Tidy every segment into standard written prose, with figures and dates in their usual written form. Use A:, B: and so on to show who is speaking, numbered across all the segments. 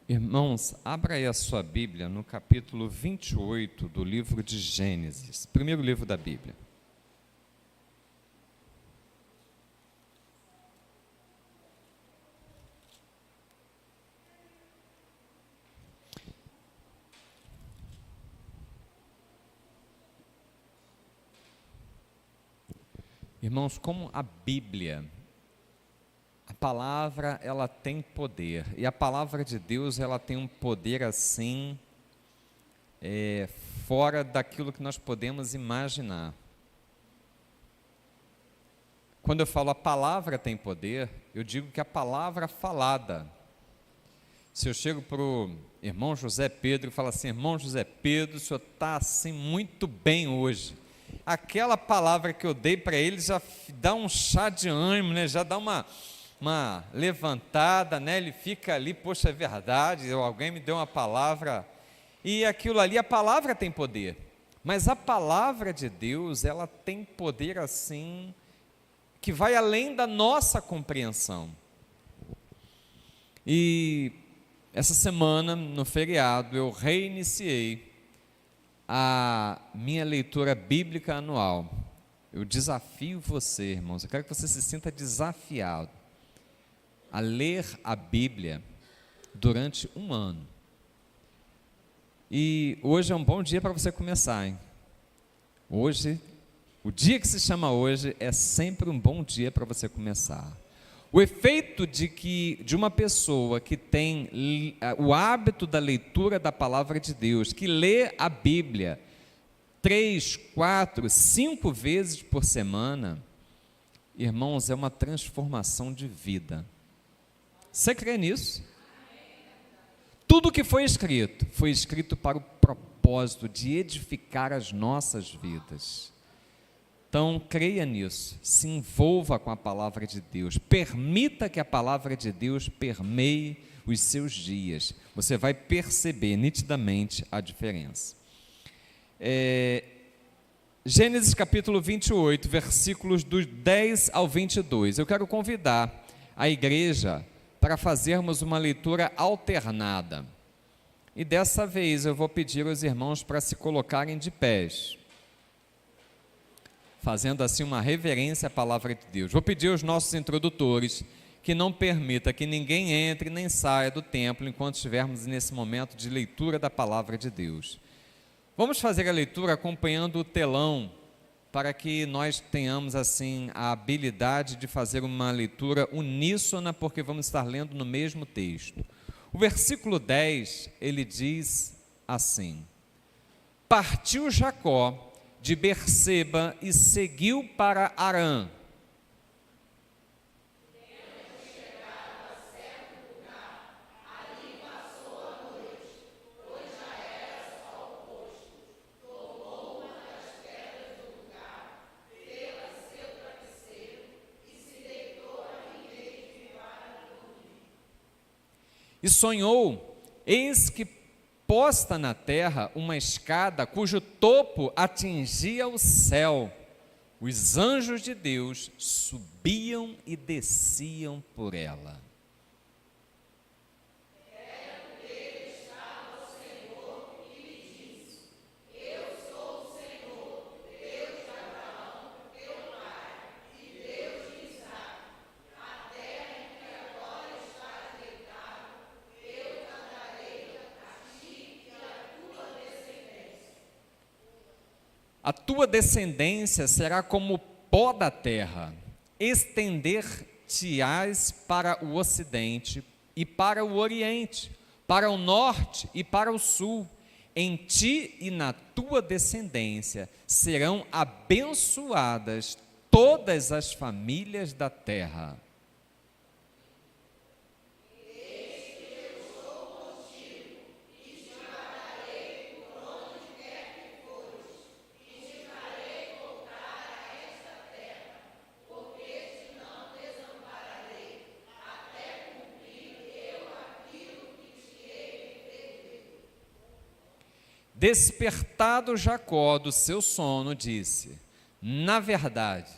A: Irmãos, abra aí a sua Bíblia no capítulo 28 do livro de Gênesis, primeiro livro da Bíblia. Irmãos, como a Bíblia, a palavra, ela tem poder, e a palavra de Deus, ela tem um poder assim, fora daquilo que nós podemos imaginar. Quando eu falo a palavra tem poder, eu digo que a palavra falada. Se eu chego para o irmão José Pedro e falo assim: irmão José Pedro, o senhor está assim muito bem hoje. Aquela palavra que eu dei para ele já dá um chá de ânimo, né? Já dá uma levantada, né? Ele fica ali, poxa, é verdade, alguém me deu uma palavra, e aquilo ali, a palavra tem poder, mas a palavra de Deus, ela tem poder assim, que vai além da nossa compreensão. E essa semana, no feriado, eu reiniciei a minha leitura bíblica anual. Eu desafio você, irmãos, eu quero que você se sinta desafiado a ler a Bíblia durante um ano. E hoje é um bom dia para você começar, hein? Hoje, o dia que se chama hoje, é sempre um bom dia para você começar. O efeito de uma pessoa que tem o hábito da leitura da palavra de Deus, que lê a Bíblia 3, 4, 5 vezes por semana, irmãos, é uma transformação de vida. Você crê nisso? Tudo que foi escrito para o propósito de edificar as nossas vidas. Então, creia nisso, se envolva com a palavra de Deus, permita que a palavra de Deus permeie os seus dias, você vai perceber nitidamente a diferença. Gênesis capítulo 28, versículos do 10 ao 22, eu quero convidar a igreja para fazermos uma leitura alternada, e dessa vez eu vou pedir aos irmãos para se colocarem de pés, fazendo assim uma reverência à palavra de Deus. Vou pedir aos nossos introdutores que não permita que ninguém entre nem saia do templo enquanto estivermos nesse momento de leitura da palavra de Deus. Vamos fazer a leitura acompanhando o telão, para que nós tenhamos assim a habilidade de fazer uma leitura uníssona, porque vamos estar lendo no mesmo texto. O versículo 10, ele diz assim: partiu Jacó de Berseba e seguiu para Harã. E sonhou, eis que posta na terra uma escada cujo topo atingia o céu. Os anjos de Deus subiam e desciam por ela. A tua descendência será como o pó da terra, estender-te-ás para o ocidente e para o oriente, para o norte e para o sul. Em ti e na tua descendência serão abençoadas todas as famílias da terra. Despertado Jacó do seu sono, disse: na verdade,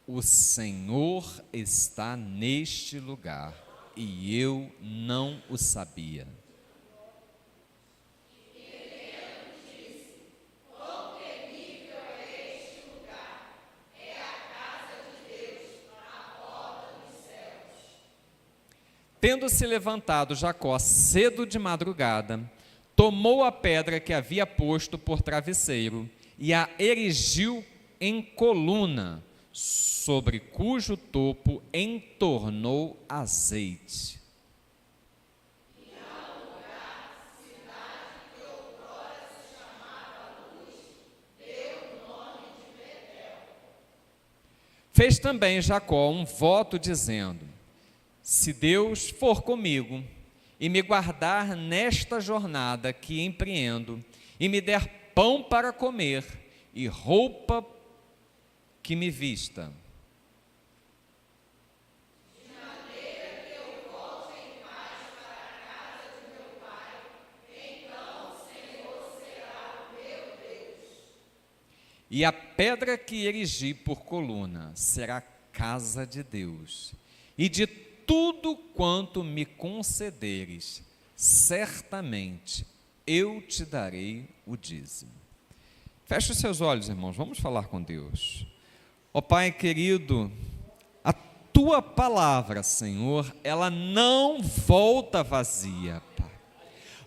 A: o Senhor está neste lugar, e eu não o sabia. Tendo se levantado Jacó cedo de madrugada, tomou a pedra que havia posto por travesseiro e a erigiu em coluna, sobre cujo topo entornou azeite. Fez também Jacó um voto dizendo: se Deus for comigo e me guardar nesta jornada que empreendo, e me der pão para comer e roupa que me vista, de maneira que eu volte em paz para a casa de meu pai, então o Senhor será o meu Deus. E a pedra que erigi por coluna será casa de Deus, e de tudo quanto me concederes, certamente eu te darei o dízimo. Feche os seus olhos, irmãos, vamos falar com Deus. Ó Pai querido, a tua palavra, Senhor, ela não volta vazia, Pai.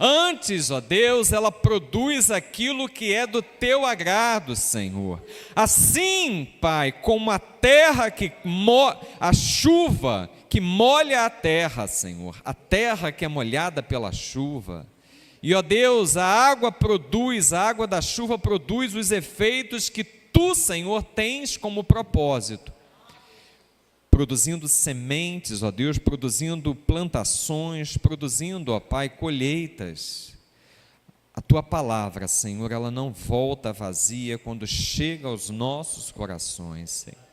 A: Antes, ó Deus, ela produz aquilo que é do teu agrado, Senhor. Assim, Pai, como a terra a chuva que molha a terra, Senhor, a terra que é molhada pela chuva. E, ó Deus, a água da chuva produz os efeitos que tu, Senhor, tens como propósito. Produzindo sementes, ó Deus, produzindo plantações, produzindo, ó Pai, colheitas. A tua palavra, Senhor, ela não volta vazia quando chega aos nossos corações, Senhor.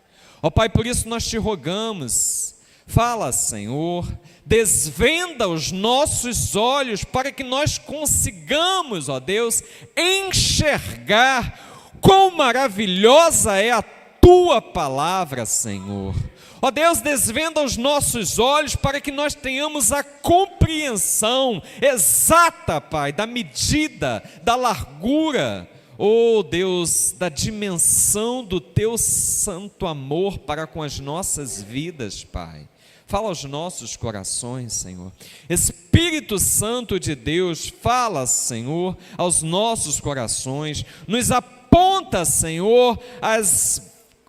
A: Ó Pai, por isso nós te rogamos, fala, Senhor, desvenda os nossos olhos para que nós consigamos, ó Deus, enxergar quão maravilhosa é a tua palavra, Senhor. Ó Deus, desvenda os nossos olhos para que nós tenhamos a compreensão exata, Pai, da medida, da largura, ó Deus, da dimensão do teu santo amor para com as nossas vidas, Pai. Fala aos nossos corações, Senhor. Espírito Santo de Deus, fala, Senhor, aos nossos corações, nos aponta, Senhor,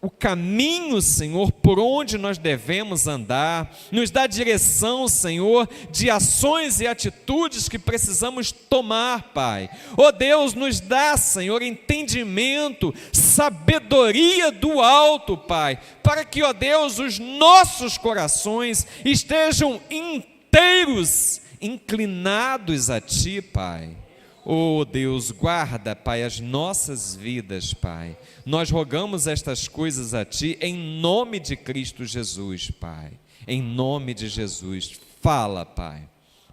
A: o caminho, Senhor, por onde nós devemos andar, nos dá direção, Senhor, de ações e atitudes que precisamos tomar, Pai. Ó Deus, nos dá, Senhor, entendimento, sabedoria do alto, Pai, para que, ó Deus, os nossos corações estejam inteiros, inclinados a Ti, Pai. Oh Deus, guarda, Pai, as nossas vidas, Pai. Nós rogamos estas coisas a Ti, em nome de Cristo Jesus, Pai. Em nome de Jesus, fala, Pai,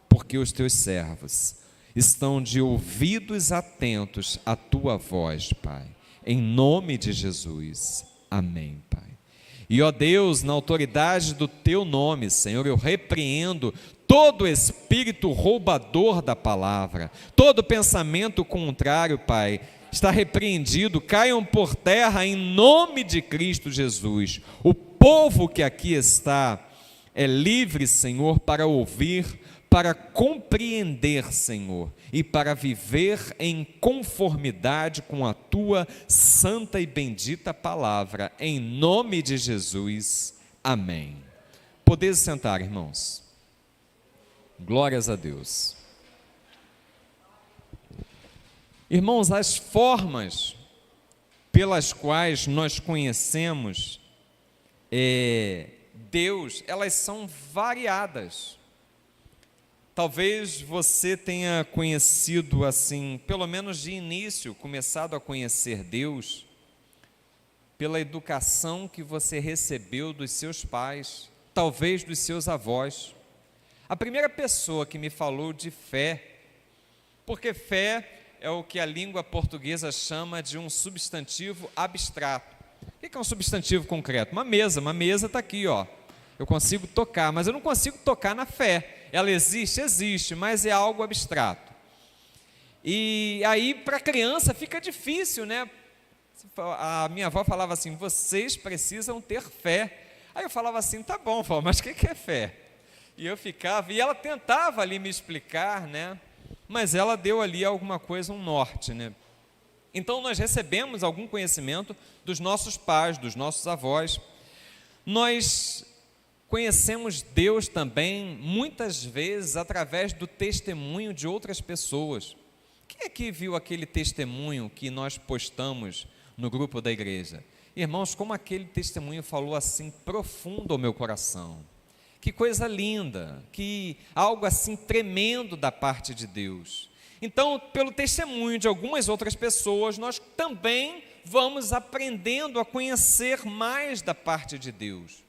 A: porque os Teus servos estão de ouvidos atentos à Tua voz, Pai. Em nome de Jesus, amém, Pai. E, ó Deus, na autoridade do Teu nome, Senhor, eu repreendo todo espírito roubador da palavra, todo pensamento contrário, Pai, está repreendido, caiam por terra em nome de Cristo Jesus. O povo que aqui está é livre, Senhor, para ouvir, para compreender, Senhor, e para viver em conformidade com a Tua santa e bendita palavra, em nome de Jesus, amém. Podeis sentar, irmãos. Glórias a Deus. Irmãos, as formas pelas quais nós conhecemos Deus, elas são variadas. Talvez você tenha conhecido assim, pelo menos de início, começado a conhecer Deus pela educação que você recebeu dos seus pais, talvez dos seus avós. A primeira pessoa que me falou de fé, porque fé é o que a língua portuguesa chama de um substantivo abstrato. O que é um substantivo concreto? Uma mesa está aqui, ó. Eu consigo tocar, mas eu não consigo tocar na fé. Ela existe? Existe, mas é algo abstrato. E aí, para a criança, fica difícil, né? A minha avó falava assim, vocês precisam ter fé. Aí eu falava assim, tá bom, vó, mas o que é fé? E eu ficava, e ela tentava ali me explicar, né? Mas ela deu ali alguma coisa, um norte, né? Então nós recebemos algum conhecimento dos nossos pais, dos nossos avós. Nós conhecemos Deus também, muitas vezes, através do testemunho de outras pessoas. Quem aqui viu aquele testemunho que nós postamos no grupo da igreja? Irmãos, como aquele testemunho falou assim profundo ao meu coração. Que coisa linda, que algo assim tremendo da parte de Deus. Então, pelo testemunho de algumas outras pessoas, nós também vamos aprendendo a conhecer mais da parte de Deus.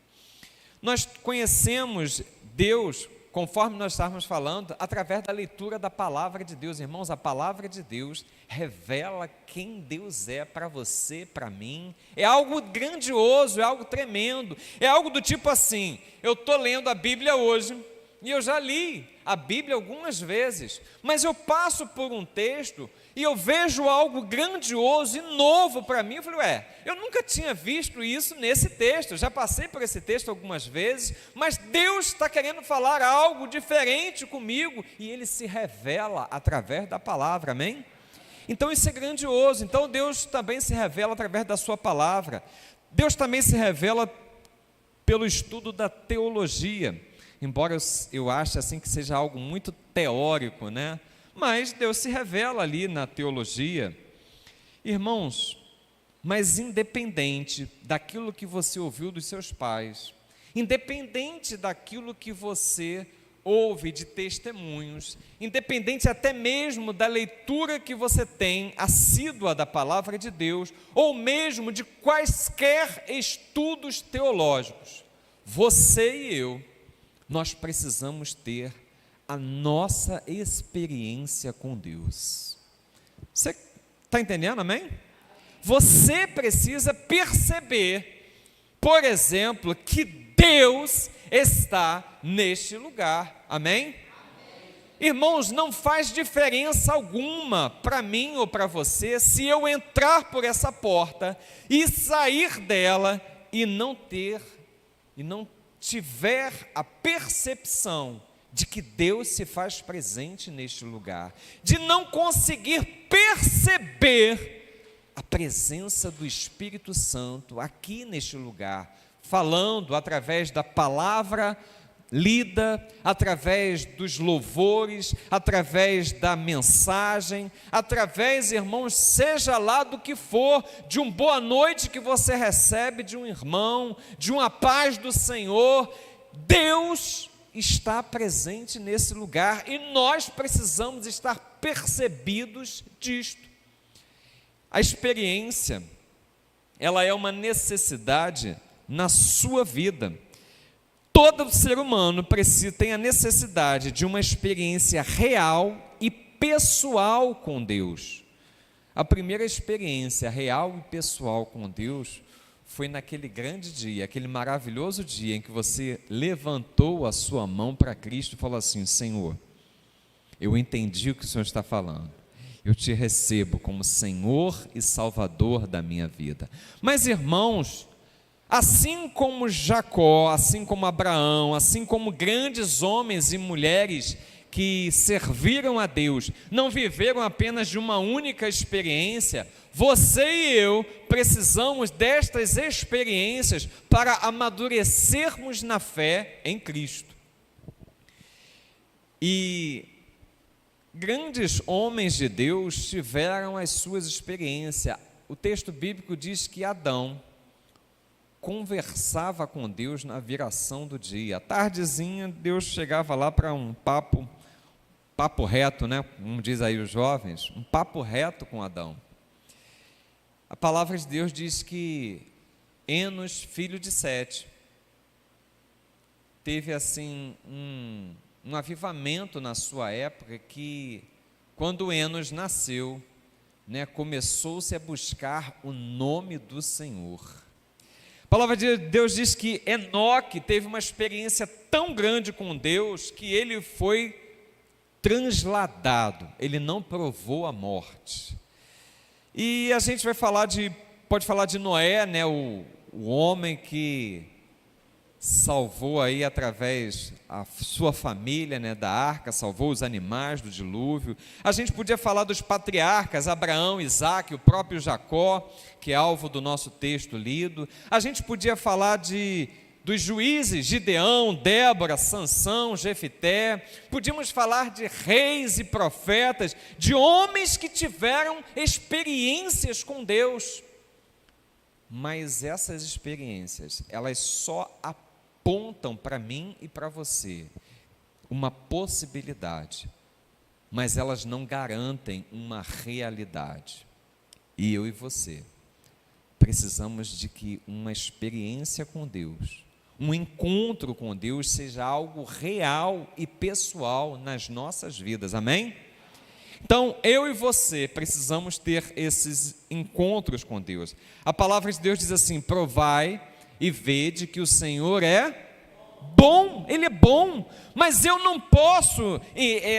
A: Nós conhecemos Deus, conforme nós estávamos falando, através da leitura da palavra de Deus. Irmãos, a palavra de Deus revela quem Deus é para você, para mim. É algo grandioso, é algo tremendo. É algo do tipo assim, eu estou lendo a Bíblia hoje, e eu já li a Bíblia algumas vezes, mas eu passo por um texto e eu vejo algo grandioso e novo para mim. Eu falei, eu nunca tinha visto isso nesse texto, eu já passei por esse texto algumas vezes, mas Deus está querendo falar algo diferente comigo, e Ele se revela através da palavra, amém? Então isso é grandioso. Então Deus também se revela através da sua palavra. Deus também se revela pelo estudo da teologia, embora eu ache assim que seja algo muito teórico, né? Mas Deus se revela ali na teologia. Irmãos, mas independente daquilo que você ouviu dos seus pais, independente daquilo que você ouve de testemunhos, independente até mesmo da leitura que você tem assídua da palavra de Deus, ou mesmo de quaisquer estudos teológicos, você e eu, nós precisamos ter a nossa experiência com Deus. Você está entendendo, amém? Você precisa perceber, por exemplo, que Deus está neste lugar, amém? Irmãos, não faz diferença alguma para mim ou para você se eu entrar por essa porta e sair dela e não tiver a percepção de que Deus se faz presente neste lugar, de não conseguir perceber a presença do Espírito Santo aqui neste lugar, falando através da palavra lida, através dos louvores, através da mensagem, através, irmãos, seja lá do que for, de um boa noite que você recebe de um irmão, de uma paz do Senhor. Deus está presente nesse lugar e nós precisamos estar percebidos disto. A experiência, ela é uma necessidade na sua vida. Todo ser humano tem a necessidade de uma experiência real e pessoal com Deus. A primeira experiência real e pessoal com Deus foi naquele grande dia, aquele maravilhoso dia em que você levantou a sua mão para Cristo e falou assim: Senhor, eu entendi o que o Senhor está falando, eu te recebo como Senhor e Salvador da minha vida. Mas, irmãos, assim como Jacó, assim como Abraão, assim como grandes homens e mulheres que serviram a Deus, não viveram apenas de uma única experiência, você e eu precisamos destas experiências para amadurecermos na fé em Cristo. E grandes homens de Deus tiveram as suas experiências. O texto bíblico diz que Adão conversava com Deus na viração do dia. À tardezinha, Deus chegava lá para um papo reto, né? Como diz aí os jovens, um papo reto com Adão. A palavra de Deus diz que Enos, filho de Sete, teve assim um avivamento na sua época, que quando Enos nasceu, né, começou-se a buscar o nome do Senhor. A palavra de Deus diz que Enoque teve uma experiência tão grande com Deus que ele foi transladado, ele não provou a morte. E a gente pode falar de Noé, né, o homem que salvou aí através a sua família, né, da arca, salvou os animais do dilúvio. A gente podia falar dos patriarcas, Abraão, Isaque, o próprio Jacó, que é alvo do nosso texto lido. A gente podia falar dos juízes, Gideão, Débora, Sansão, Jefité. Podíamos falar de reis e profetas, de homens que tiveram experiências com Deus. Mas essas experiências, elas só apontam para mim e para você uma possibilidade, mas elas não garantem uma realidade. E eu e você precisamos de que uma experiência com Deus, um encontro com Deus seja algo real e pessoal nas nossas vidas, amém? Então, eu e você precisamos ter esses encontros com Deus. A palavra de Deus diz assim: provai e vede que o Senhor é bom, Ele é bom, mas eu não posso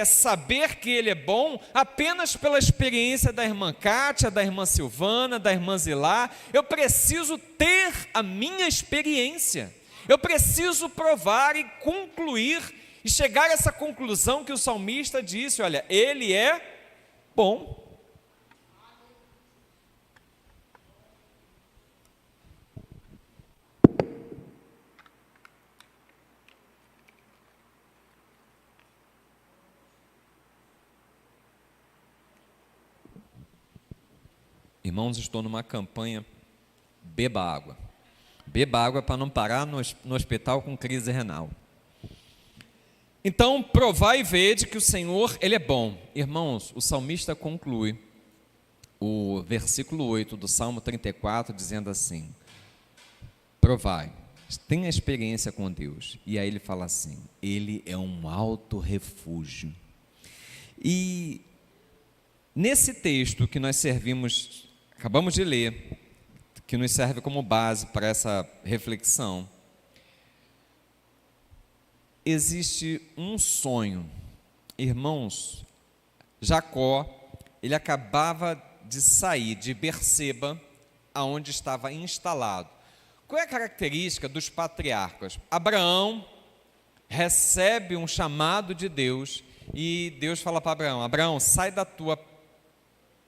A: saber que Ele é bom apenas pela experiência da irmã Kátia, da irmã Silvana, da irmã Zilá. Eu preciso ter a minha experiência, eu preciso provar e concluir, e chegar a essa conclusão que o salmista disse: olha, Ele é bom. Irmãos, estou numa campanha, beba água. Beba água para não parar no hospital com crise renal. Então, provai e vede que o Senhor, Ele é bom. Irmãos, o salmista conclui o versículo 8 do Salmo 34, dizendo assim: provai, tenha experiência com Deus. E aí ele fala assim: Ele é um alto refúgio. E nesse texto que nós acabamos de ler, que nos serve como base para essa reflexão, existe um sonho. Irmãos, Jacó, ele acabava de sair de Berseba, aonde estava instalado. Qual é a característica dos patriarcas? Abraão recebe um chamado de Deus, e Deus fala para Abraão: Abraão, sai da tua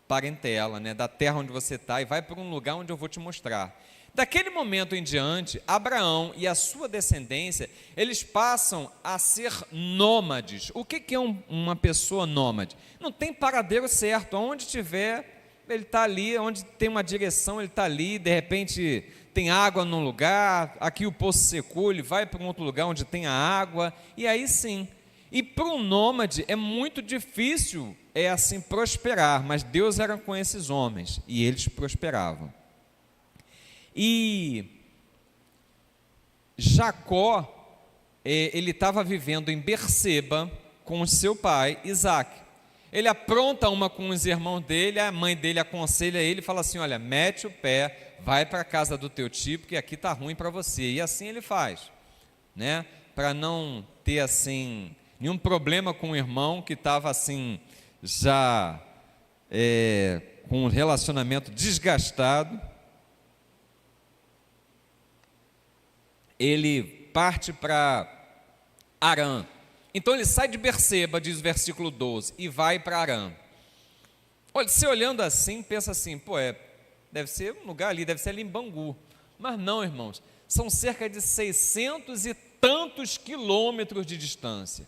A: parentela, né, da terra onde você está, e vai para um lugar onde eu vou te mostrar. Daquele momento em diante, Abraão e a sua descendência, eles passam a ser nômades. O que é uma pessoa nômade? Não tem paradeiro certo, aonde tiver, ele está ali, onde tem uma direção, ele está ali, de repente tem água num lugar, aqui o poço secou, ele vai para um outro lugar onde tem a água, e aí sim. E para um nômade é muito difícil, assim, prosperar, mas Deus era com esses homens, e eles prosperavam. E Jacó, ele estava vivendo em Berseba com o seu pai, Isaque. Ele apronta uma com os irmãos dele, a mãe dele aconselha ele e fala assim: olha, mete o pé, vai para a casa do teu tio, porque aqui está ruim para você. E assim ele faz, né? Para não ter assim nenhum problema com o irmão que estava assim, já com um relacionamento desgastado. Ele parte para Arã. Então ele sai de Berseba, diz o versículo 12, e vai para Arã. Olha, você olhando assim, pensa assim: pô, deve ser um lugar ali, deve ser ali em Bangu. Mas não, irmãos, são cerca de 600 e tantos quilômetros de distância.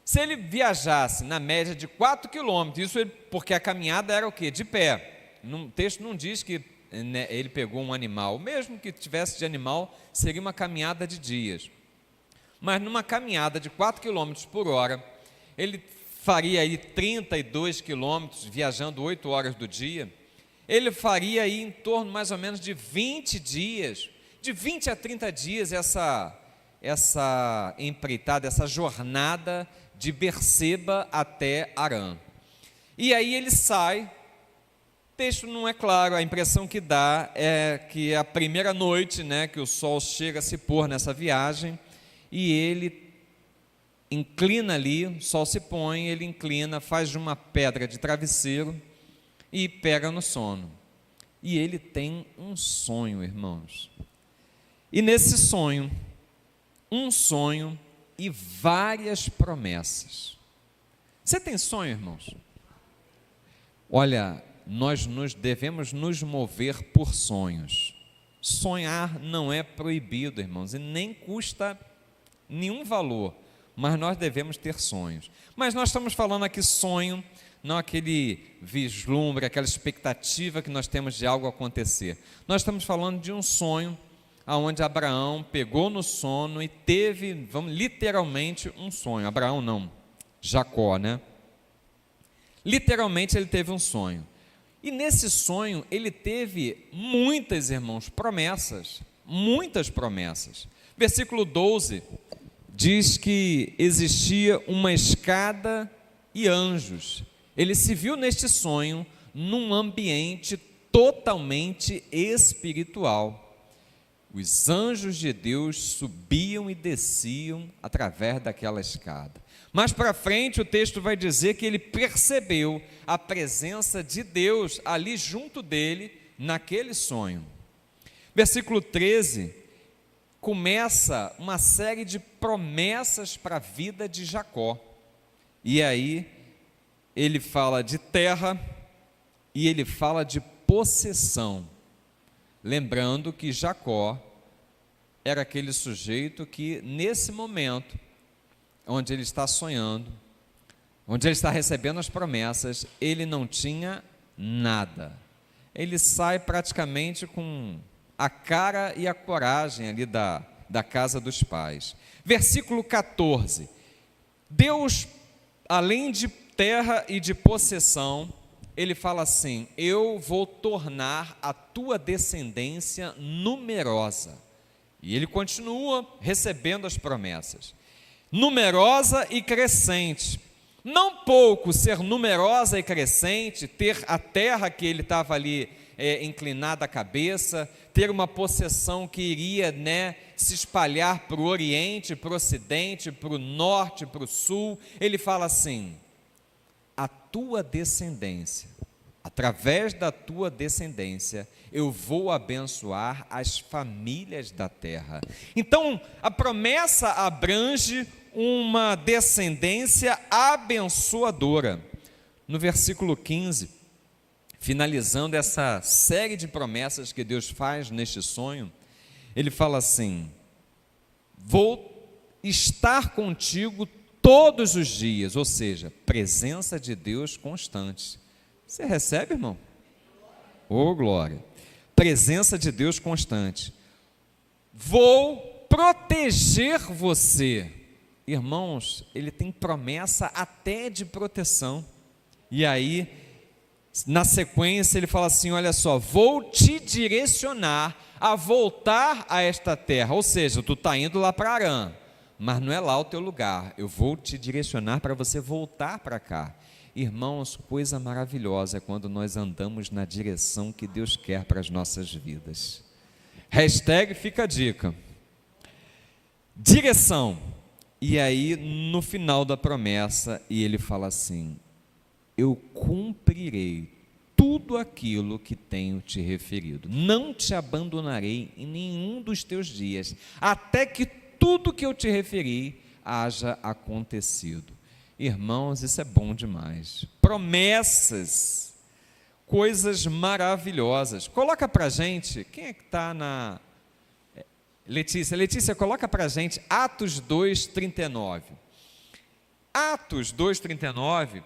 A: Se ele viajasse na média de 4 quilômetros, isso porque a caminhada era o quê? De pé. O texto não diz que ele pegou um animal, mesmo que tivesse de animal, seria uma caminhada de dias. Mas numa caminhada de 4 km por hora, ele faria aí 32 quilômetros, viajando 8 horas do dia. Ele faria aí em torno mais ou menos de 20 dias, de 20 a 30 dias, essa empreitada, essa jornada de Berseba até Arã. E aí ele sai. O texto não é claro, a impressão que dá é que é a primeira noite, né, que o sol chega a se pôr nessa viagem, e ele inclina ali, o sol se põe, ele inclina, faz de uma pedra de travesseiro e pega no sono. E ele tem um sonho, irmãos. E nesse sonho, um sonho e várias promessas. Você tem sonho, irmãos? Olha, nós devemos nos mover por sonhos. Sonhar não é proibido, irmãos, e nem custa nenhum valor, mas nós devemos ter sonhos. Mas nós estamos falando aqui sonho, não aquele vislumbre, aquela expectativa que nós temos de algo acontecer. Nós estamos falando de um sonho onde Abraão pegou no sono e teve, literalmente, um sonho. Abraão não, Jacó, né? Literalmente ele teve um sonho. E nesse sonho ele teve muitas, irmãos, promessas, muitas promessas. Versículo 12 diz que existia uma escada e anjos. Ele se viu neste sonho num ambiente totalmente espiritual. Os anjos de Deus subiam e desciam através daquela escada. Mais para frente o texto vai dizer que ele percebeu a presença de Deus ali junto dele, naquele sonho. Versículo 13, começa uma série de promessas para a vida de Jacó. E aí ele fala de terra e ele fala de possessão. Lembrando que Jacó era aquele sujeito que, nesse momento, onde ele está sonhando, onde ele está recebendo as promessas, ele não tinha nada. Ele sai praticamente com a cara e a coragem ali da casa dos pais. Versículo 14. Deus, além de terra e de possessão, ele fala assim: eu vou tornar a tua descendência numerosa. E ele continua recebendo as promessas. Numerosa e crescente. Não pouco ser numerosa e crescente, ter a terra que ele estava ali inclinada a cabeça, ter uma possessão que iria, se espalhar para o oriente, para o ocidente, para o norte, para o sul. Ele fala assim: a tua descendência, através da tua descendência, eu vou abençoar as famílias da terra. Então, a promessa abrange uma descendência abençoadora. No versículo 15, finalizando essa série de promessas que Deus faz neste sonho, ele fala assim: vou estar contigo todos os dias, ou seja, presença de Deus constante. Você recebe, irmão? Oh, glória! Presença de Deus constante. Vou proteger você. Irmãos, ele tem promessa até de proteção. E aí, na sequência, ele fala assim: olha só, vou te direcionar a voltar a esta terra. Ou seja, tu está indo lá para Harã, mas não é lá o teu lugar. Eu vou te direcionar para você voltar para cá. Irmãos, coisa maravilhosa é quando nós andamos na direção que Deus quer para as nossas vidas. Hashtag fica a dica. Direção. E aí, no final da promessa, e ele fala assim: eu cumprirei tudo aquilo que tenho te referido. Não te abandonarei em nenhum dos teus dias, até que tudo que eu te referi haja acontecido. Irmãos, isso é bom demais. Promessas, coisas maravilhosas. Coloca para a gente, quem é que está na... Letícia, coloca para a gente Atos 2:39. Atos 2:39,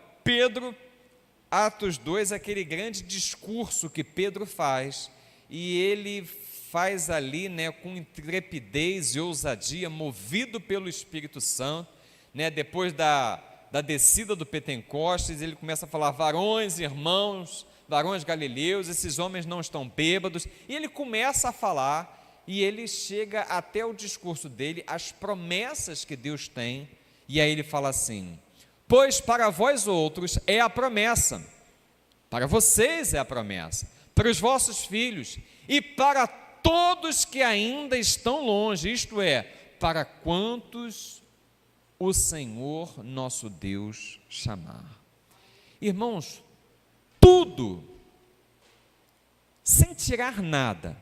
A: Atos 2 é aquele grande discurso que Pedro faz, e ele faz ali, com intrepidez e ousadia, movido pelo Espírito Santo, depois da descida do Pentecostes, ele começa a falar: varões, irmãos, varões galileus, esses homens não estão bêbados, e ele começa a falar, e ele chega até o discurso dele, as promessas que Deus tem, e aí ele fala assim: pois para vós outros é a promessa, para vocês é a promessa, para os vossos filhos, e para todos que ainda estão longe, isto é, para quantos o Senhor nosso Deus chamar. Irmãos, tudo, sem tirar nada,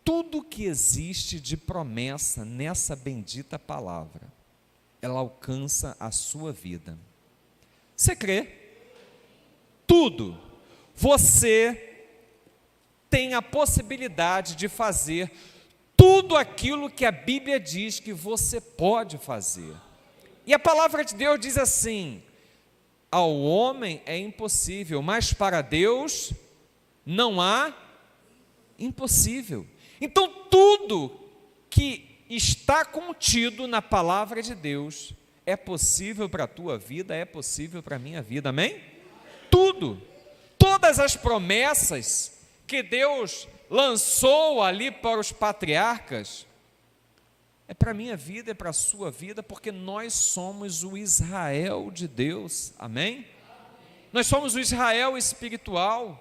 A: tudo que existe de promessa nessa bendita palavra, ela alcança a sua vida. Você crê? Tudo. Você tem a possibilidade de fazer tudo aquilo que a Bíblia diz que você pode fazer. E a palavra de Deus diz assim: ao homem é impossível, mas para Deus não há impossível. Então, tudo que está contido na palavra de Deus é possível para a tua vida, é possível para a minha vida, amém? Tudo, todas as promessas que Deus lançou ali para os patriarcas, é para a minha vida, é para a sua vida, porque nós somos o Israel de Deus, amém? Nós somos o Israel espiritual.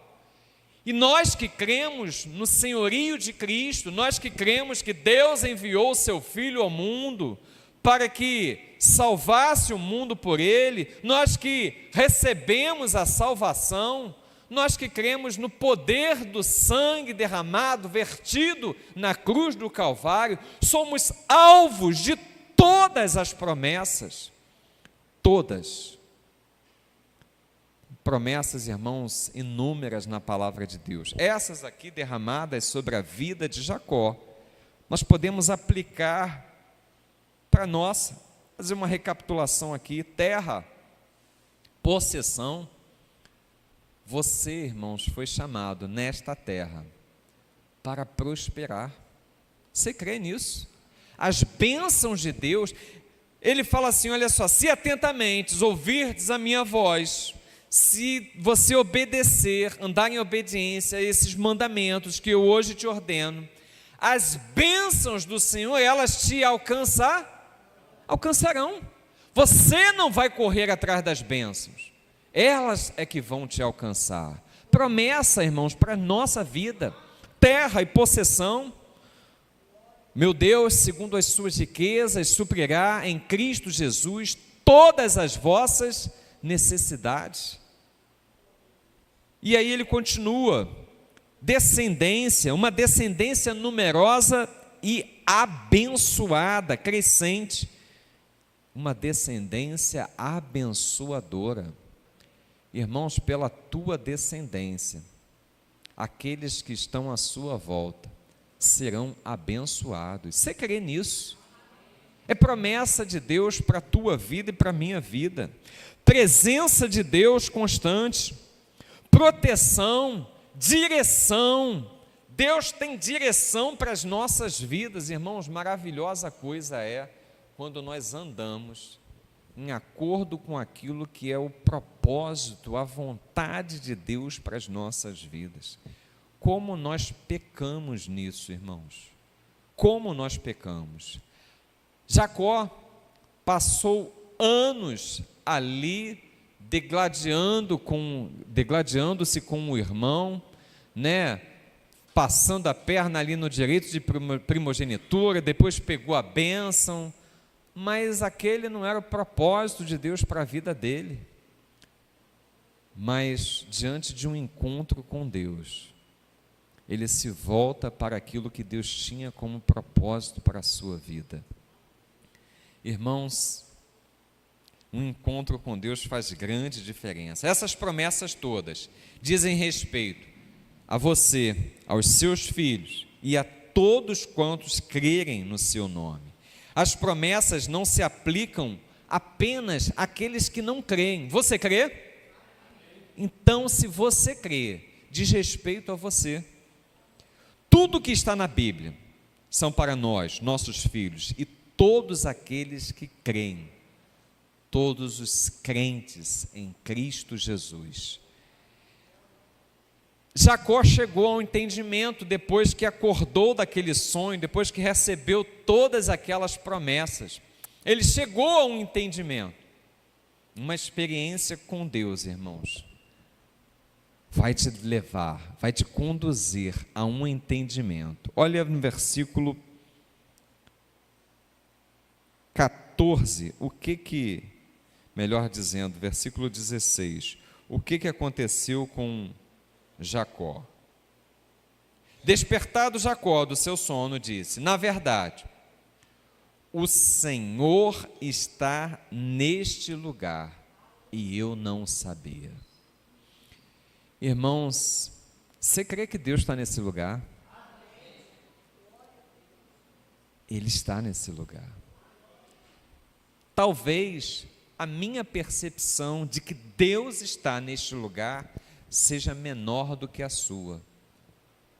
A: E nós que cremos no senhorio de Cristo, nós que cremos que Deus enviou o seu Filho ao mundo para que salvasse o mundo por Ele, nós que recebemos a salvação, nós que cremos no poder do sangue derramado, vertido na cruz do Calvário, somos alvos de todas as promessas, todas. Promessas, irmãos, inúmeras na palavra de Deus. Essas aqui derramadas sobre a vida de Jacó, nós podemos aplicar para nós. Fazer uma recapitulação aqui: terra, possessão. Você, irmãos, foi chamado nesta terra para prosperar. Você crê nisso? As bênçãos de Deus, ele fala assim, olha só: se atentamente ouvirdes a minha voz, se você obedecer, andar em obediência a esses mandamentos que eu hoje te ordeno, as bênçãos do Senhor, elas te alcançarão. Você não vai correr atrás das bênçãos, elas é que vão te alcançar. Promessa, irmãos, para a nossa vida: terra e possessão. Meu Deus, segundo as suas riquezas, suprirá em Cristo Jesus todas as vossas necessidades. E aí ele continua: descendência, uma descendência numerosa e abençoada, crescente, uma descendência abençoadora. Irmãos, pela tua descendência, aqueles que estão à sua volta serão abençoados. Você crê nisso? É promessa de Deus para a tua vida e para a minha vida. Presença de Deus constante, proteção, direção. Deus tem direção para as nossas vidas, irmãos. Maravilhosa coisa é quando nós andamos em acordo com aquilo que é o propósito, a vontade de Deus para as nossas vidas. Como nós pecamos nisso, irmãos? Como nós pecamos? Jacó passou anos ali degladiando-se com o irmão, né? Passando a perna ali no direito de primogenitura, depois pegou a bênção, mas aquele não era o propósito de Deus para a vida dele. Mas diante de um encontro com Deus, ele se volta para aquilo que Deus tinha como propósito para a sua vida. Irmãos, um encontro com Deus faz grande diferença. Essas promessas todas dizem respeito a você, aos seus filhos e a todos quantos crerem no seu nome. As promessas não se aplicam apenas àqueles que não creem. Você crê? Então, se você crê, diz respeito a você. Tudo que está na Bíblia são para nós, nossos filhos, e todos aqueles que creem, todos os crentes em Cristo Jesus. Jacó chegou ao entendimento depois que acordou daquele sonho, depois que recebeu todas aquelas promessas. Ele chegou a um entendimento, uma experiência com Deus, irmãos. Vai te levar, vai te conduzir a um entendimento. Olha no versículo 14, melhor dizendo, versículo 16, o que aconteceu com Jacó? Despertado Jacó do seu sono, disse: na verdade, o Senhor está neste lugar e eu não sabia. Irmãos, você crê que Deus está nesse lugar? Ele está nesse lugar. Talvez a minha percepção de que Deus está neste lugar seja menor do que a sua,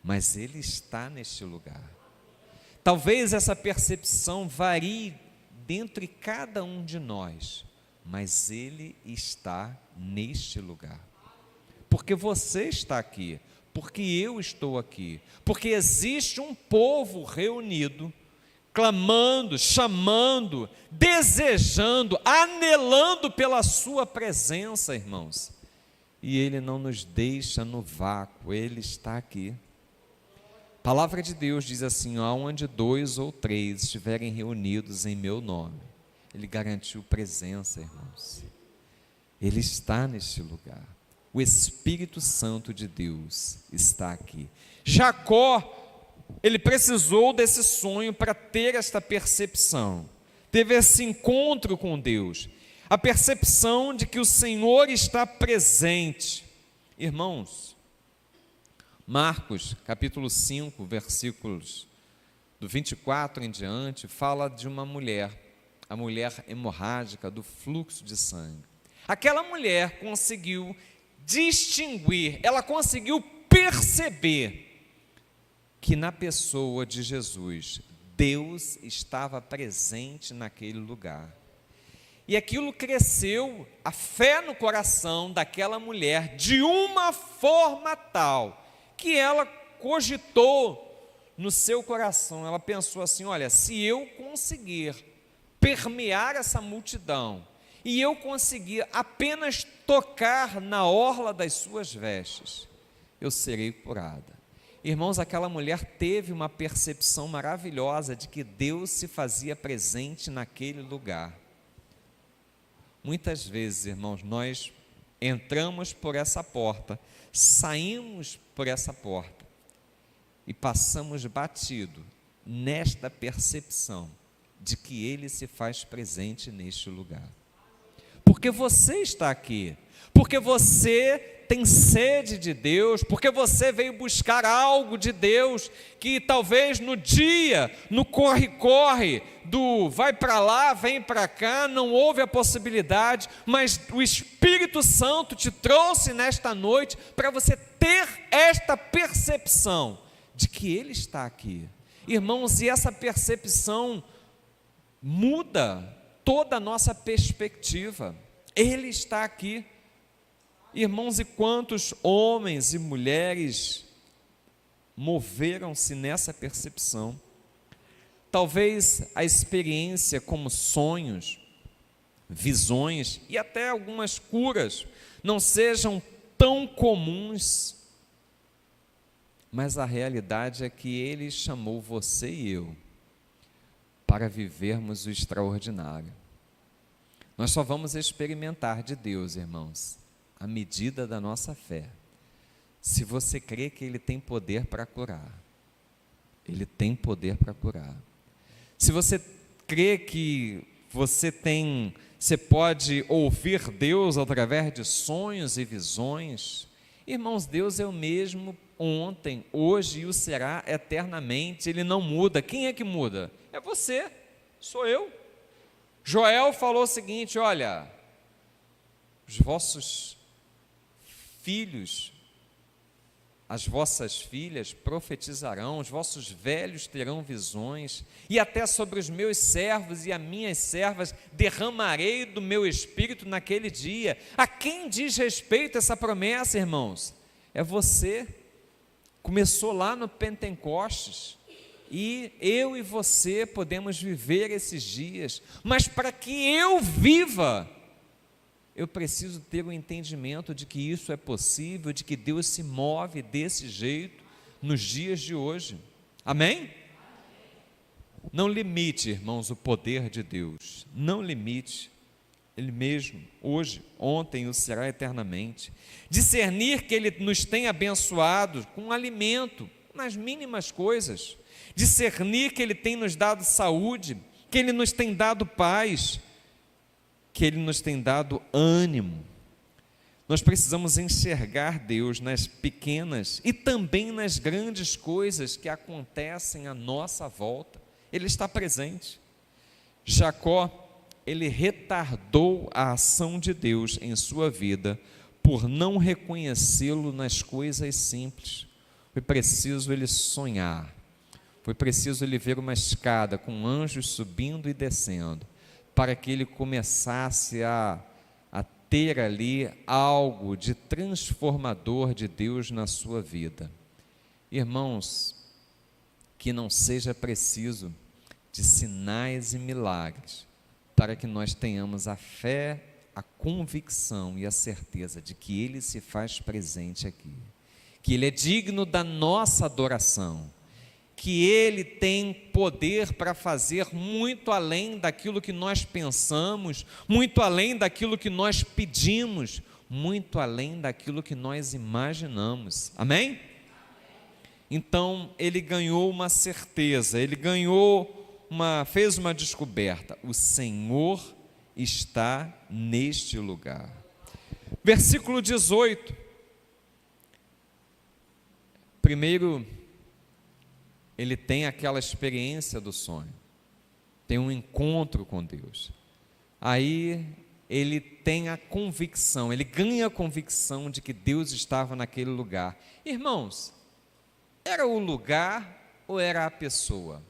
A: mas Ele está neste lugar. Talvez essa percepção varie dentre cada um de nós, mas Ele está neste lugar. Porque você está aqui, porque eu estou aqui, porque existe um povo reunido, clamando, chamando, desejando, anelando pela sua presença, irmãos. E Ele não nos deixa no vácuo, Ele está aqui. A palavra de Deus diz assim: aonde 2 ou 3 estiverem reunidos em meu nome, Ele garantiu presença, irmãos. Ele está neste lugar. O Espírito Santo de Deus está aqui. Jacó, ele precisou desse sonho para ter esta percepção, teve esse encontro com Deus, a percepção de que o Senhor está presente. Irmãos, Marcos, capítulo 5, versículos do 24 em diante, fala de uma mulher, a mulher hemorrágica do fluxo de sangue. Aquela mulher conseguiu distinguir, ela conseguiu perceber que na pessoa de Jesus, Deus estava presente naquele lugar. E aquilo cresceu, a fé no coração daquela mulher, de uma forma tal, que ela cogitou no seu coração, ela pensou assim: olha, se eu conseguir permear essa multidão, e eu conseguir apenas tocar na orla das suas vestes, eu serei curada. Irmãos, aquela mulher teve uma percepção maravilhosa de que Deus se fazia presente naquele lugar. Muitas vezes, irmãos, nós entramos por essa porta, saímos por essa porta e passamos batido nesta percepção de que Ele se faz presente neste lugar. Porque você está aqui, porque você tem sede de Deus, porque você veio buscar algo de Deus, que talvez no dia, no corre-corre, do vai para lá, vem para cá, não houve a possibilidade, mas o Espírito Santo te trouxe nesta noite para você ter esta percepção de que Ele está aqui. Irmãos, e essa percepção muda toda a nossa perspectiva. Ele está aqui. Irmãos, e quantos homens e mulheres moveram-se nessa percepção? Talvez a experiência como sonhos, visões e até algumas curas não sejam tão comuns, mas a realidade é que Ele chamou você e eu para vivermos o extraordinário. Nós só vamos experimentar de Deus, irmãos, à medida da nossa fé. Se você crê que Ele tem poder para curar, Ele tem poder para curar. Se você crê que você pode ouvir Deus através de sonhos e visões, irmãos, Deus é o mesmo ontem, hoje e o será eternamente. Ele não muda. Quem é que muda? É você, sou eu. Joel falou o seguinte: olha, os vossos filhos, as vossas filhas profetizarão, os vossos velhos terão visões, e até sobre os meus servos e as minhas servas derramarei do meu espírito naquele dia. A quem diz respeito essa promessa, irmãos? É você. Começou lá no Pentecostes, e eu e você podemos viver esses dias, mas para que eu viva, eu preciso ter o entendimento de que isso é possível, de que Deus se move desse jeito nos dias de hoje. Amém? Não limite, irmãos, o poder de Deus. Não limite. Ele mesmo, hoje, ontem, o será eternamente. Discernir que Ele nos tem abençoado com alimento. nas mínimas coisas, discernir que Ele tem nos dado saúde, que Ele nos tem dado paz, que Ele nos tem dado ânimo. Nós precisamos enxergar Deus nas pequenas e também nas grandes coisas que acontecem à nossa volta. Ele está presente. Jacó, ele retardou a ação de Deus em sua vida por não reconhecê-lo nas coisas simples. Foi preciso ele sonhar, foi preciso ele ver uma escada com anjos subindo e descendo, para que ele começasse a ter ali algo de transformador de Deus na sua vida. Irmãos, que não seja preciso de sinais e milagres para que nós tenhamos a fé, a convicção e a certeza de que Ele se faz presente aqui, que Ele é digno da nossa adoração, que Ele tem poder para fazer muito além daquilo que nós pensamos, muito além daquilo que nós pedimos, muito além daquilo que nós imaginamos. Amém? Então, ele ganhou uma certeza, ele fez uma descoberta: o Senhor está neste lugar. Versículo 18. Primeiro, ele tem aquela experiência do sonho, tem um encontro com Deus. Aí ele tem a convicção, ele ganha a convicção de que Deus estava naquele lugar. Irmãos, era o lugar ou era a pessoa?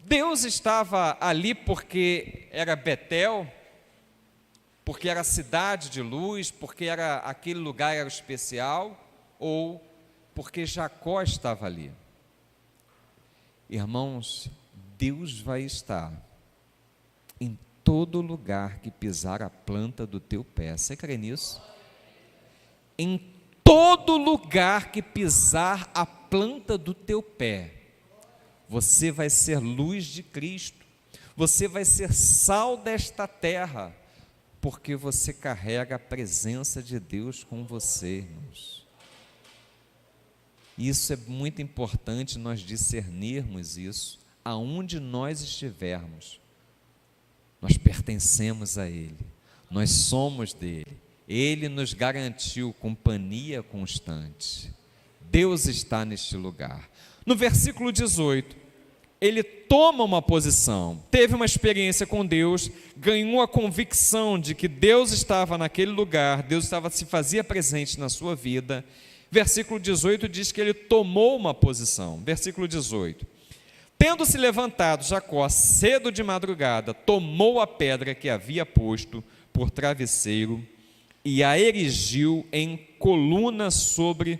A: Deus estava ali porque era Betel, porque era cidade de luz, porque aquele lugar era especial, ou porque Jacó estava ali? Irmãos, Deus vai estar em todo lugar que pisar a planta do teu pé. Você crê nisso? Em todo lugar que pisar a planta do teu pé, você vai ser luz de Cristo, você vai ser sal desta terra, porque você carrega a presença de Deus com você, irmãos. Isso é muito importante nós discernirmos isso. Aonde nós estivermos, nós pertencemos a Ele, nós somos dele, Ele nos garantiu companhia constante. Deus está neste lugar. No versículo 18, ele toma uma posição, teve uma experiência com Deus, ganhou a convicção de que Deus estava naquele lugar, Deus se fazia presente na sua vida. Versículo 18 diz que ele tomou uma posição. Versículo 18: tendo-se levantado Jacó cedo de madrugada, tomou a pedra que havia posto por travesseiro e a erigiu em coluna, sobre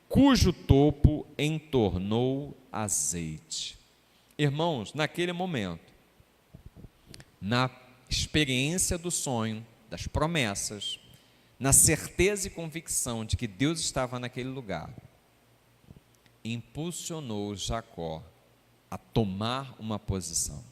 A: cujo topo entornou azeite. Irmãos, naquele momento, na experiência do sonho, das promessas, na certeza e convicção de que Deus estava naquele lugar, impulsionou Jacó a tomar uma posição.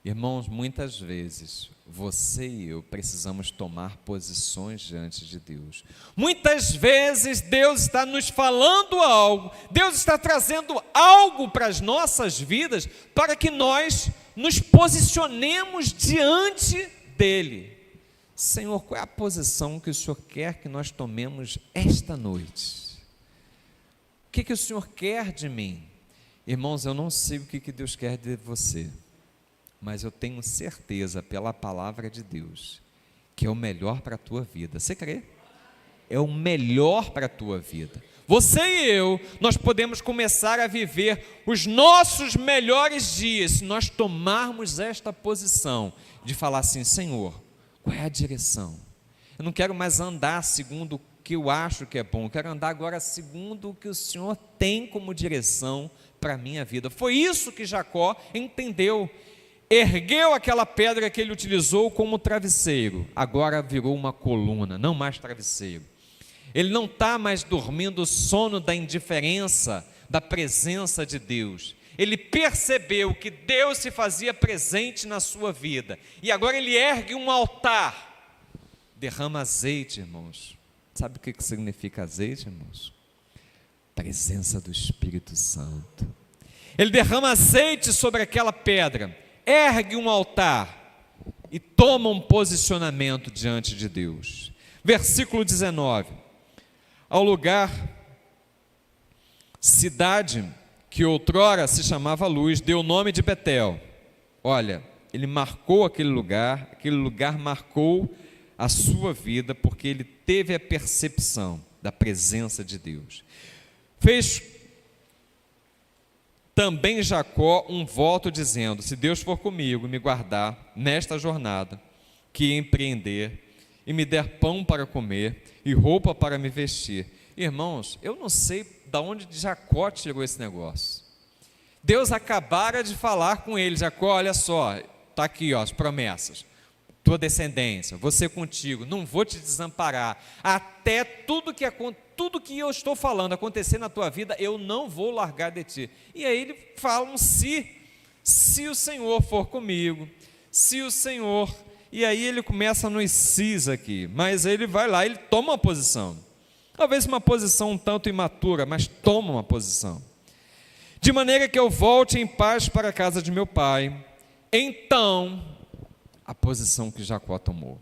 A: Irmãos, muitas vezes você e eu precisamos tomar posições diante de Deus. Muitas vezes Deus está nos falando algo, Deus está trazendo algo para as nossas vidas, para que nós nos posicionemos diante dele. Senhor, qual é a posição que o Senhor quer que nós tomemos esta noite? O que o Senhor quer de mim? Irmãos, eu não sei o que Deus quer de você, mas eu tenho certeza pela palavra de Deus que é o melhor para a tua vida. Você crê? É o melhor para a tua vida. Você e eu, nós podemos começar a viver os nossos melhores dias se nós tomarmos esta posição de falar assim: Senhor, qual é a direção? Eu não quero mais andar segundo o que eu acho que é bom, eu quero andar agora segundo o que o Senhor tem como direção para a minha vida. Foi isso que Jacó entendeu. Ergueu aquela pedra que ele utilizou como travesseiro, agora virou uma coluna, não mais travesseiro. Ele não está mais dormindo o sono da indiferença, da presença de Deus. Ele percebeu que Deus se fazia presente na sua vida, e agora ele ergue um altar, derrama azeite, irmãos. Sabe o que significa azeite, irmãos? Presença do Espírito Santo. Ele derrama azeite sobre aquela pedra, ergue um altar e toma um posicionamento diante de Deus. Versículo 19: ao lugar, cidade que outrora se chamava Luz, deu o nome de Betel. Olha, ele marcou aquele lugar marcou a sua vida, porque ele teve a percepção da presença de Deus. Fez também Jacó um voto dizendo: se Deus for comigo e me guardar nesta jornada que empreender, e me der pão para comer e roupa para me vestir. Irmãos, eu não sei de onde Jacó tirou esse negócio. Deus acabara de falar com ele: Jacó, olha só, está aqui ó, as promessas, tua descendência, você contigo, não vou te desamparar, até tudo que eu estou falando acontecer na tua vida, eu não vou largar de ti. E aí ele fala um se o Senhor for comigo, se o Senhor, e aí ele começa nos sis aqui, mas ele vai lá, ele toma uma posição, talvez uma posição um tanto imatura, mas toma uma posição, de maneira que eu volte em paz para a casa de meu pai. Então, a posição que Jacó tomou: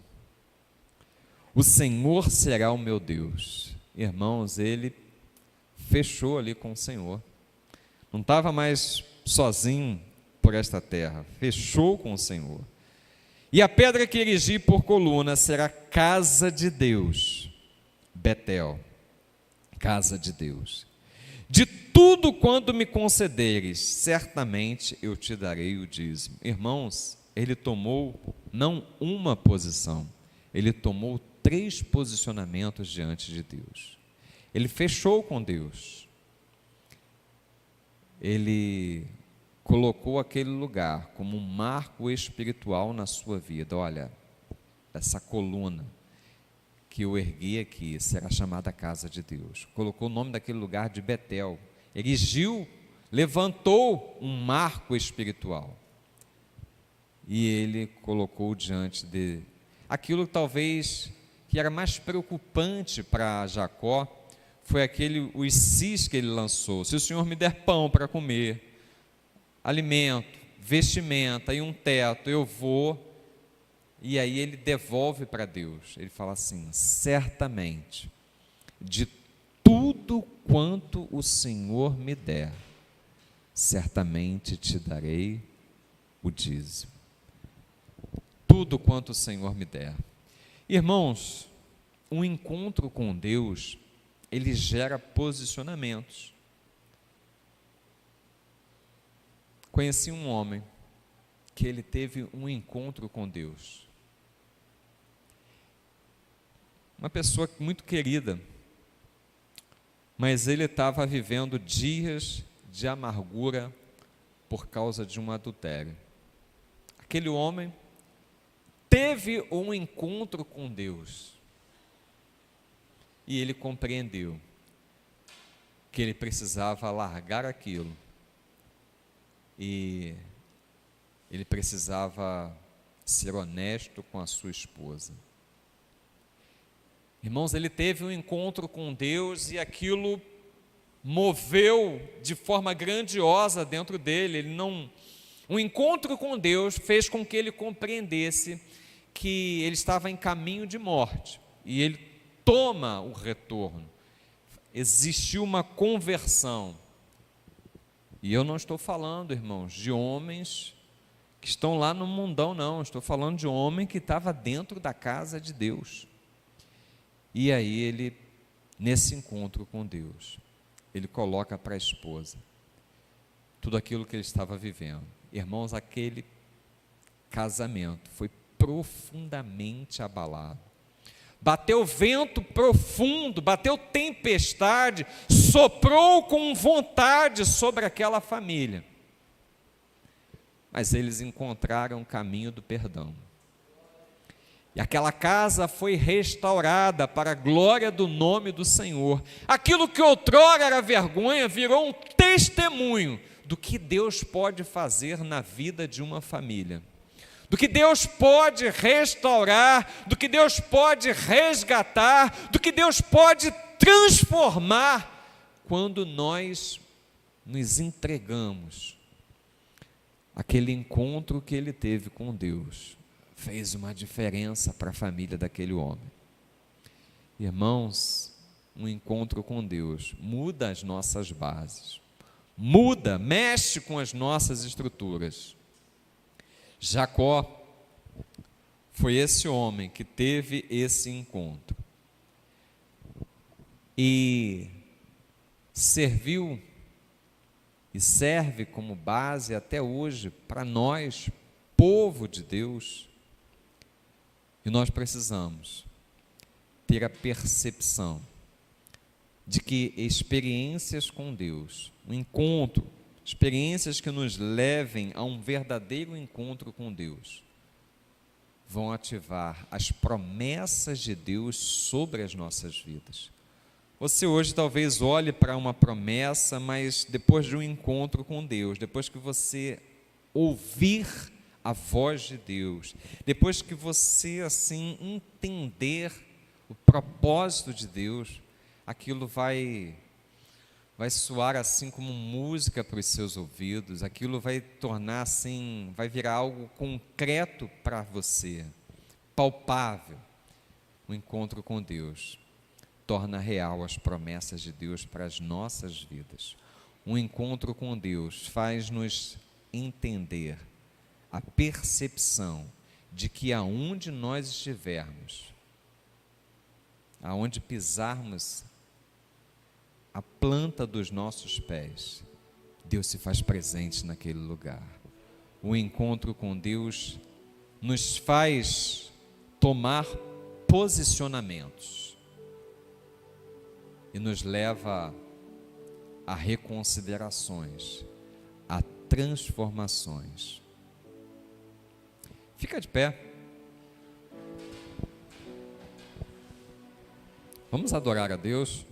A: o Senhor será o meu Deus. Irmãos, ele fechou ali com o Senhor, não estava mais sozinho por esta terra, fechou com o Senhor. E a pedra que erigi por coluna será casa de Deus, Betel, casa de Deus. De tudo quanto me concederes, certamente eu te darei o dízimo. Irmãos, ele tomou não uma posição, ele tomou 3 posicionamentos diante de Deus. Ele fechou com Deus. Ele colocou aquele lugar como um marco espiritual na sua vida. Olha, essa coluna que eu ergui aqui será chamada casa de Deus. Colocou o nome daquele lugar de Betel. Erigiu, levantou um marco espiritual. E ele colocou diante de aquilo talvez que era mais preocupante para Jacó, foi os sis que ele lançou: se o Senhor me der pão para comer, alimento, vestimenta e um teto, eu vou. E aí ele devolve para Deus, ele fala assim: certamente, de tudo quanto o Senhor me der, certamente te darei o dízimo. Tudo quanto o Senhor me der. Irmãos, um encontro com Deus, ele gera posicionamentos. Conheci um homem que ele teve um encontro com Deus. Uma pessoa muito querida, mas ele estava vivendo dias de amargura por causa de um adultério. Aquele homem teve um encontro com Deus e ele compreendeu que ele precisava largar aquilo e ele precisava ser honesto com a sua esposa. Irmãos, ele teve um encontro com Deus e aquilo moveu de forma grandiosa dentro dele. Um encontro com Deus fez com que ele compreendesse que ele estava em caminho de morte, e ele toma o retorno. Existiu uma conversão, e eu não estou falando, irmãos, de homens que estão lá no mundão, não, estou falando de um homem que estava dentro da casa de Deus. E aí ele, nesse encontro com Deus, ele coloca para a esposa tudo aquilo que ele estava vivendo. Irmãos, aquele casamento foi profundamente abalado. Bateu vento profundo, bateu tempestade, soprou com vontade sobre aquela família. Mas eles encontraram o caminho do perdão. E aquela casa foi restaurada para a glória do nome do Senhor. Aquilo que outrora era vergonha virou um testemunho do que Deus pode fazer na vida de uma família. do que Deus pode restaurar, do que Deus pode resgatar, do que Deus pode transformar quando nós nos entregamos. Aquele encontro que ele teve com Deus fez uma diferença para a família daquele homem. Irmãos, um encontro com Deus muda as nossas bases, muda, mexe com as nossas estruturas. Jacó foi esse homem que teve esse encontro e serviu e serve como base até hoje para nós, povo de Deus. E nós precisamos ter a percepção de que experiências com Deus, um encontro, experiências que nos levem a um verdadeiro encontro com Deus, vão ativar as promessas de Deus sobre as nossas vidas. Você hoje talvez olhe para uma promessa, mas depois de um encontro com Deus, depois que você ouvir a voz de Deus, depois que você assim entender o propósito de Deus, aquilo vai soar assim como música para os seus ouvidos, aquilo vai tornar assim, vai virar algo concreto para você, palpável. O encontro com Deus torna real as promessas de Deus para as nossas vidas. Um encontro com Deus faz-nos entender a percepção de que aonde nós estivermos, aonde pisarmos a planta dos nossos pés, Deus se faz presente naquele lugar. O encontro com Deus nos faz tomar posicionamentos e nos leva a reconsiderações, a transformações. Fica de pé. Vamos adorar a Deus.